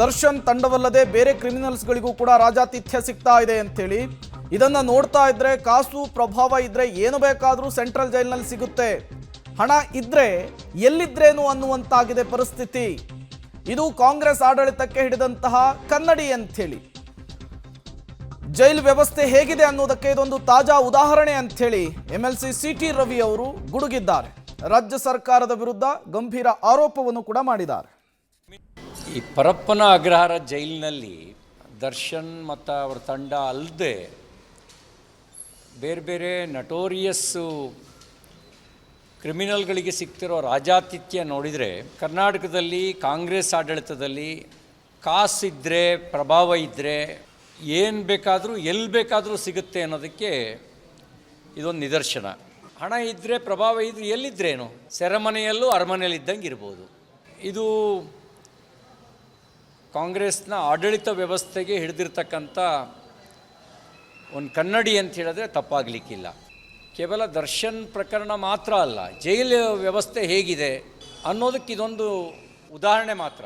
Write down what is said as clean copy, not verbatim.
ದರ್ಶನ್ ತಂಡವಲ್ಲದೆ ಬೇರೆ ಕ್ರಿಮಿನಲ್ಸ್ಗಳಿಗೂ ಕೂಡ ರಾಜಾತಿಥ್ಯ ಸಿಗ್ತಾ ಇದೆ ಅಂತೇಳಿ ಇದನ್ನ ನೋಡ್ತಾ ಇದ್ರೆ ಕಾಸು ಪ್ರಭಾವ ಇದ್ರೆ ಏನು ಬೇಕಾದರೂ ಸೆಂಟ್ರಲ್ ಜೈಲಿನಲ್ಲಿ ಸಿಗುತ್ತೆ, ಹಣ ಇದ್ರೆ ಎಲ್ಲಿದ್ರೇನು ಅನ್ನುವಂತಾಗಿದೆ ಪರಿಸ್ಥಿತಿ. ಇದು ಕಾಂಗ್ರೆಸ್ ಆಡಳಿತಕ್ಕೆ ಹಿಡಿದಂತಹ ಕನ್ನಡಿ ಅಂಥೇಳಿ. ಜೈಲು ವ್ಯವಸ್ಥೆ ಹೇಗಿದೆ ಅನ್ನೋದಕ್ಕೆ ಇದೊಂದು ತಾಜಾ ಉದಾಹರಣೆ ಅಂಥೇಳಿ MLC CT ರವಿ ಅವರು ಗುಡುಗಿದ್ದಾರೆ. ರಾಜ್ಯ ಸರ್ಕಾರದ ವಿರುದ್ಧ ಗಂಭೀರ ಆರೋಪವನ್ನು ಕೂಡ ಮಾಡಿದ್ದಾರೆ. ಈ ಪರಪ್ಪನ ಅಗ್ರಹಾರ ಜೈಲಿನಲ್ಲಿ ದರ್ಶನ್ ಮತ್ತು ಅವರ ತಂಡ ಅಲ್ಲದೆ ಬೇರೆ ಬೇರೆ ನಟೋರಿಯಸ್ಸು ಕ್ರಿಮಿನಲ್ಗಳಿಗೆ ಸಿಗ್ತಿರೋ ರಾಜಾತಿಥ್ಯ ನೋಡಿದರೆ ಕರ್ನಾಟಕದಲ್ಲಿ ಕಾಂಗ್ರೆಸ್ ಆಡಳಿತದಲ್ಲಿ ಕಾಸಿದ್ದರೆ ಪ್ರಭಾವ ಇದ್ದರೆ ಏನು ಬೇಕಾದರೂ ಎಲ್ಲಿ ಬೇಕಾದರೂ ಸಿಗುತ್ತೆ ಅನ್ನೋದಕ್ಕೆ ಇದೊಂದು ನಿದರ್ಶನ. ಹಣ ಇದ್ದರೆ ಪ್ರಭಾವ ಇದ್ದರೆ ಎಲ್ಲಿದ್ದರೇನು, ಸೆರೆಮನೆಯಲ್ಲೂ ಅರಮನೆಯಲ್ಲಿ ಇದ್ದಂಗೆ ಇರ್ಬೋದು. ಇದು ಕಾಂಗ್ರೆಸ್ನ ಆಡಳಿತ ವ್ಯವಸ್ಥೆಗೆ ಹಿಡಿದಿರ್ತಕ್ಕಂಥ ಒಂದು ಕನ್ನಡಿ ಅಂತ ಹೇಳಿದ್ರೆ ತಪ್ಪಾಗಲಿಕ್ಕಿಲ್ಲ. ಕೇವಲ ದರ್ಶನ್ ಪ್ರಕರಣ ಮಾತ್ರ ಅಲ್ಲ, ಜೈಲು ವ್ಯವಸ್ಥೆ ಹೇಗಿದೆ ಅನ್ನೋದಕ್ಕೆ ಇದೊಂದು ಉದಾಹರಣೆ ಮಾತ್ರ.